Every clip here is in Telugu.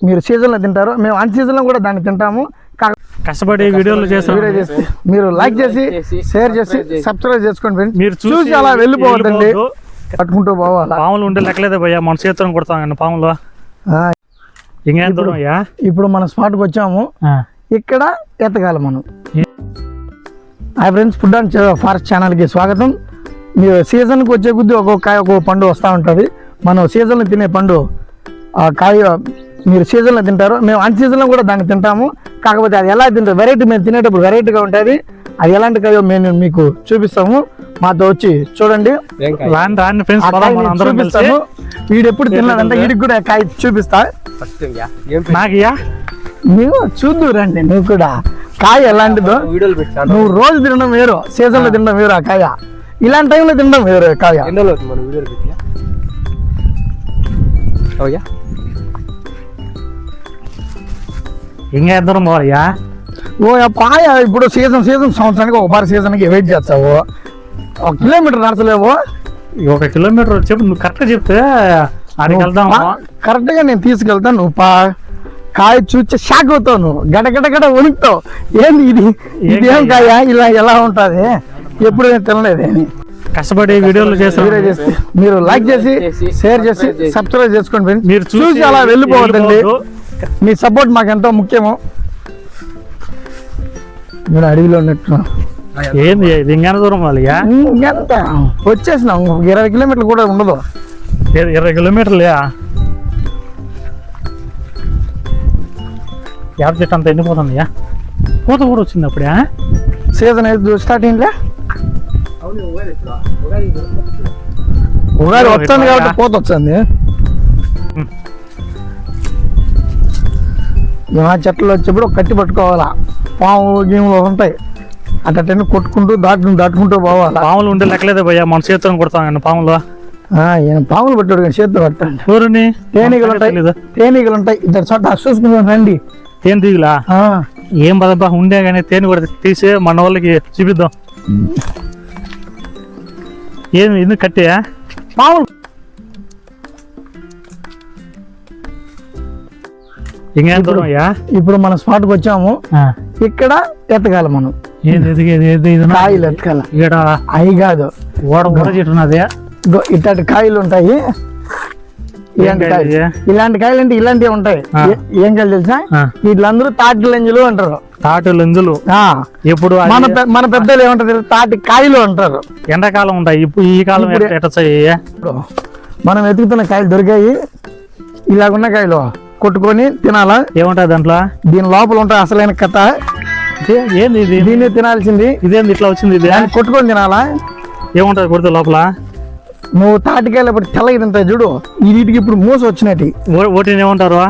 మీరు సీజన్లో తింటారు, మేము అన్ సీజన్లో కూడా దాన్ని తింటాము. కష్టపడి వీడియోలు చేస్తాం. మీరు లైక్ చేసి షేర్ చేసి సబ్స్క్రైబ్ చేసుకోండి ఫ్రెండ్స్. మీరు చూసి అలా వెళ్ళిపోవద్దండి, పట్టుకుంటూ పోవాలి. పాములు ఉంటే లెక్కలేదు భయ్యా, మన చేతులను కొడతాం పాములు. ఇంకేం దూరం అయ్యా? ఇప్పుడు మన స్పాట్కి వచ్చాము, ఇక్కడ ఎత్తగాలి మనం. Hi friends, food and forest ఛానల్కి స్వాగతం. మీరు సీజన్కి వచ్చే కొద్దీ ఒక్కొక్క కాయ ఒక్కొక్క పండు వస్తూ ఉంటుంది. మనం సీజన్లో తినే పండు ఆ కాయ మీరు సీజన్లో తింటారు, మేము అన్ సీజన్లో కూడా దాన్ని తింటాము. కాకపోతే అది ఎలా తింటారు, వెరైటీ మేము తినేటప్పుడు వెరైటీగా ఉంటుంది. అది ఎలాంటి కాయో మేము మీకు చూపిస్తాము, మాతో వచ్చి చూడండి. చూపిస్తాను, వీడు ఎప్పుడు తిన్నాడంటే వీడికి కూడా కాయ చూపిస్తా. నువ్వు చూద్దు రండి, నువ్వు కూడా కాయ ఎలాంటిదో. నువ్వు రోజు తినడం వేరు, సీజన్లో తినడం వేరు. ఆ కాయ ఇలాంటి టైంలో తినడం వేరు. కాయ ఇంకా దూరం పోవాలయ్యా? కాయ ఇప్పుడు సీజన్ సంవత్సరానికి ఒక పారి సీజన్కి వెయిట్ చేస్తావు. 1 కిలోమీటర్ నడచలేవు. 1 కిలోమీటర్ చెప్పు, నువ్వు కరెక్ట్ చెప్తే అడిగి వెళ్దాం. కరెక్ట్ గా నేను తీసుకెళ్తాను. నువ్వు కాయ చూస్తే షాక్ అవుతావు, నువ్వు గడగడ వణుకుతావు. ఏంది ఇదేం కాయ, ఇలా ఎలా ఉంటుంది, ఎప్పుడు నేను తినలేదు. కష్టపడి వీడియోలు చేస్తాం. మీరు లైక్ చేసి షేర్ చేసి సబ్స్క్రైబ్ చేసుకోండి ఫ్రెండ్స్. మీరు చూసి అలా వెళ్ళిపోవద్దండి, మీ సపోర్ట్ మాకు ఎంతో ముఖ్యము. మీరు అడవిలో ఉన్నట్టు ఏంది ఇది? ఇంకా దూరం వాళ్ళయ్యా? ఇంకెంత వచ్చేసినాం, 20 కిలోమీటర్లు కూడా ఉండదు. 20 కిలోమీటర్లే? యాభ చెట్టు అంత ఎండిపోతుందయ్యా. పూత కూడా వచ్చింది అప్పుడే. సీజన్ స్టార్ట్ అయిందిలే, ఉగాది వస్తుంది కాబట్టి పూత వచ్చింది. మా చెట్లు వచ్చేప్పుడు కట్టి పట్టుకోవాలా, పాములు గీములు ఉంటాయి, అట్లా కొట్టుకుంటూ దాటుకుంటూ పోవాలా. పాములు ఉంటే లెక్కలేదు భయ్యా, మన చేతులను కొడతాం పాములు. పాములు పట్టాడు కానీ చేతులు పట్టండి. ఊరిని తేనీగలు ఉంటాయి ఇద్దరు చోట చూసుకుని రండి. తేనె తీగులా? ఏం పదబ్బా, ఉండే కానీ తేనె కూడా తీసి మన వాళ్ళకి చూపిద్దాం. ఏమి ఎందుకు కట్టే పాములు? ఇంకేం దూరం అయ్యా? ఇప్పుడు మన స్పాట్కి వచ్చాము, ఇక్కడ ఎత్తగాలి మనం. కాయలు ఎత్తగాల, అవి కాదు ఓడ చెట్టు ఉన్నది. ఇట్లాంటి కాయలు ఉంటాయి. ఇలాంటి కాయలు అంటే ఇలాంటివి ఉంటాయి. ఏం కాయలు తెలుసా? వీళ్ళందరూ తాటి లంజులు అంటారు. తాటి లంజులు ఎప్పుడు మన పెద్దలు ఏమంటారు, తాటి కాయలు అంటారు. ఎండాకాలం ఉంటాయి, ఇప్పుడు ఈ కాలం మనం వెతుకుతున్న కాయలు దొరికాయి. ఇలాగున్న కాయలు కొట్టుకొని తినాలా. ఏముంటాయి దాంట్లో? దీని లోపల ఉంటాయి అసలైన కథ. ఏంది ఇది? దీన్ని తినాల్సింది. ఇదేంది ఇట్లా వచ్చింది? ఇది కొట్టుకొని తినాలా. ఏముంటది కొడితే లోపల? నువ్వు తాటికాయలు ఇప్పుడు తెల్లగా తింటాయి చూడు, వీటికి ఇప్పుడు మూస వచ్చినట్టు. ఓటిని ఏమంటారు?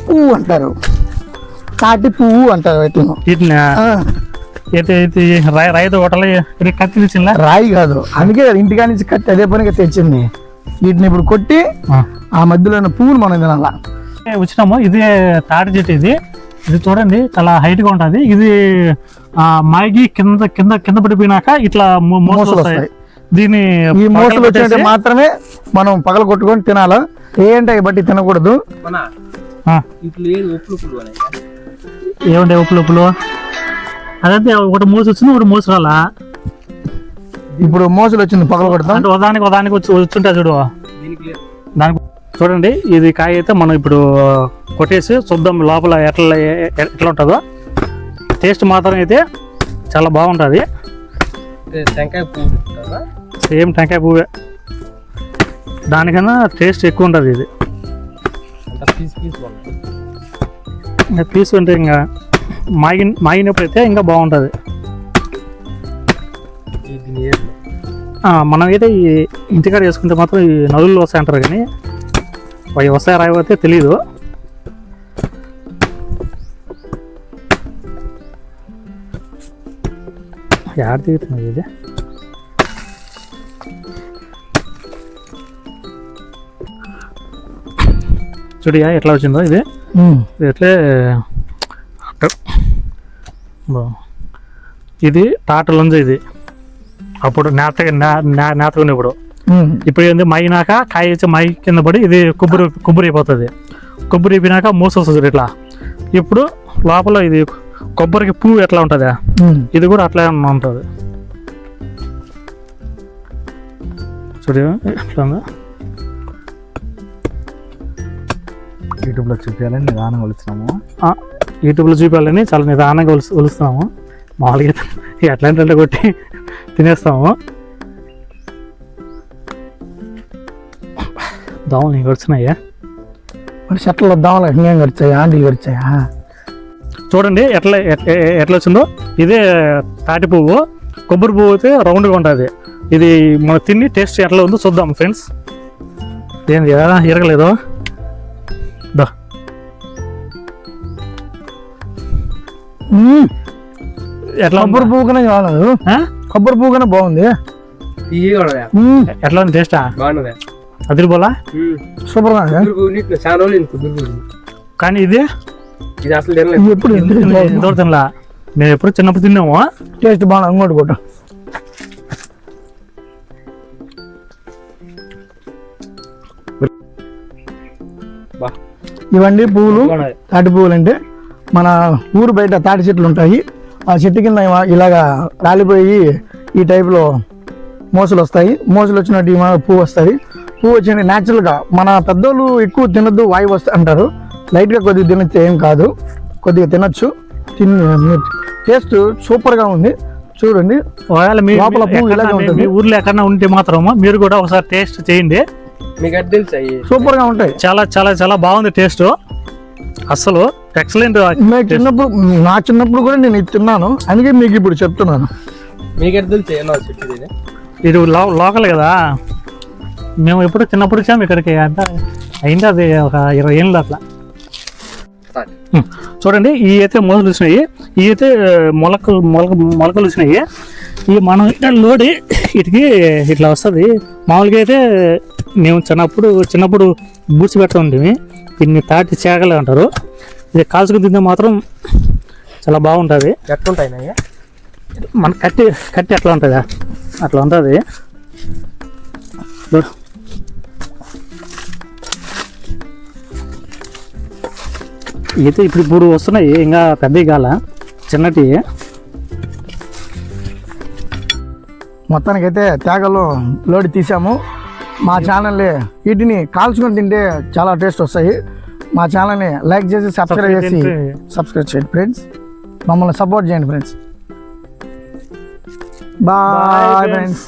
పువ్వు అంటారు, తాటి పువ్వు అంటారు. వీటిని రైతు హోటల్ కత్తి తెచ్చిందా? రాయి కాదు, అందుకే ఇంటికా నుంచి కత్తి అదే పనిగా తెచ్చింది. వీటిని ఇప్పుడు కొట్టి ఆ మధ్యలో ఉన్న పువ్వులు మనం తినాలా. వచ్చినాము, ఇది తాటి చెట్టు. ఇది చూడండి, చాలా హైట్ గా ఉంటది. ఇది మాగి కింద కింద కింద పడిపోయినాక ఇట్లా మోసలు వస్తాయి. దీన్ని ఈ మోసలు వచ్చినట్టు మాత్రమే మనం పగల కొట్టుకొని తినాలా. ఏంటి బట్టి తినకూడదు. ఏమంటే ఉప్పులు అదంతే. ఒకటి మోసు వచ్చింది, ఒకటి మోసు రాలా. ఇప్పుడు మోసలు వచ్చింది, పగల కొడతాం. అంటే ఉదానికి వచ్చుంటా చూడు. దానికి చూడండి, ఇది కాయ అయితే మనం ఇప్పుడు కొట్టేసి చూద్దాం లోపల ఎట్లా ఉంటుందో. టేస్ట్ మాత్రం అయితే చాలా బాగుంటుంది. సేమ్ టెంకాయ పువ్వే, దానికన్నా టేస్ట్ ఎక్కువ ఉంటుంది. ఇది పీస్ అంటే ఇంకా మాగినప్పుడు అయితే ఇంకా బాగుంటుంది. మనం అయితే ఈ ఇంటికాడ వేసుకుంటే మాత్రం ఈ నదులు వస్తాయంటారు, కానీ అవి వస్తాయి రాకపోతే తెలీదు. యాడ్ తీరుతున్నది ఇది. చూడియా ఎట్లా వచ్చిందో ఇది. ఎట్లే ఇది తాట లంజ. ఇది అప్పుడు నేతకుని ఇప్పుడు ఏంది మైనాక కాయ మై కింద పడి ఇది కుబ్బరి అయిపోతుంది. కొబ్బరి అయిపోయినాక మూసి వస్తుంది చూడు ఇట్లా. ఇప్పుడు లోపల ఇది కొబ్బరికి పువ్వు ఎట్లా ఉంటుంది, ఇది కూడా అట్లా ఉంటుంది చూడు ఎట్లా ఉందో. యూట్యూబ్లో చూపించాలని నిదానంగా కొలుస్తున్నాము. యూట్యూబ్లో చూపించాలని చాలా నిదానంగా కొలుస్తున్నాము. మామూలుగా ఎట్లాంటి కొట్టి తినేస్తాము. దోమలు నీకు వచ్చినాయా? మరి చెట్లలో దోమలు ఇంకేం గడిచాయా, ఆంటీలు గడిచాయా? చూడండి ఎట్లా ఎట్లా వచ్చిందో. ఇదే తాటి పువ్వు, కొబ్బరి పువ్వు అయితే రౌండ్గా ఉంటుంది. ఇది మనం తిని టేస్ట్ ఎట్లా ఉందో చూద్దాం ఫ్రెండ్స్. ఏంది ఇరగలేదు దా. ఎట్లా కొబ్బరి పువ్వు కన్నా కాలేదు, కొబ్బరి పువ్వు కన్నా బాగుంది. ఎట్లా ఉంది టేస్టా? అదిరిపోలా సూపర్ గా. కానీ ఇది ఎప్పుడు ఇంతవరకు తినలా. మేము ఎప్పుడు చిన్నప్పుడు తిన్నాము. టేస్ట్ బాగా అంగోటి కొట్ట. ఇవన్నీ పువ్వులు, తాటి పువ్వులు అంటే మన ఊరు బయట తాటి చెట్లు ఉంటాయి. ఆ చెట్టు కింద ఇలాగా రాలిపోయి ఈ టైప్లో మోసలు వస్తాయి. మోసలు వచ్చినట్టు ఈ పువ్వు వస్తుంది. పువ్వు వచ్చిన న్యాచురల్గా మన పెద్దోళ్ళు ఎక్కువ తినద్దు వాయువు వస్తాయి అంటారు. లైట్గా కొద్దిగా తినచ్చు, ఏం కాదు, కొద్దిగా తినచ్చు. టేస్ట్ సూపర్గా ఉంది. చూడండి ఒకవేళ లోపల పువ్వు ఇలాగే ఉంటుంది. మీ ఊర్లో ఎక్కడన్నా ఉంటే మాత్రము మీరు కూడా ఒకసారి టేస్ట్ చేయండి. సూపర్ గా ఉంటాయి. చాలా చాలా చాలా బాగుంది టేస్ట్, అసలు ఎక్సలెంట్. చిన్నప్పుడు నా చిన్నప్పుడు కూడా నేను ఇది తిన్నాను, అందుకే మీకు ఇప్పుడు చెప్తున్నాను. ఇది లోకల్ కదా, మేము ఎప్పుడు చిన్నప్పుడు వచ్చాము ఇక్కడికి. అంటే అయింది అది ఒక 20 ఏళ్ళు అట్లా. చూడండి ఇవి అయితే మొలకలు వచ్చినాయి, ఇవి అయితే మొలకలు వచ్చినాయి. ఇవి మనం ఇట్లా లోడి వీటికి ఇట్లా వస్తుంది. మామూలుగా అయితే మేము చిన్నప్పుడు బూడ్చి పెడతా ఉంటుంది. దీన్ని తాటి చేగలే అంటారు. ఇది కాల్చుకు తింటే మాత్రం చాలా బాగుంటుంది. ఎట్లుంటాయి మన కట్టి ఎట్లా ఉంటుందా అట్లా ఉంటుంది. అయితే ఇప్పుడు వస్తున్నాయి, ఇంకా పెద్దవి కాల, చిన్నటి. మొత్తానికైతే తేగలో లోడి తీసాము. మా ఛానల్ని వీటిని కాల్చుకొని తింటే చాలా టేస్ట్ వస్తాయి. మా ఛానల్ని లైక్ చేసి సబ్స్క్రైబ్ చేయండి ఫ్రెండ్స్. మమ్మల్ని సపోర్ట్ చేయండి ఫ్రెండ్స్. Bye friends.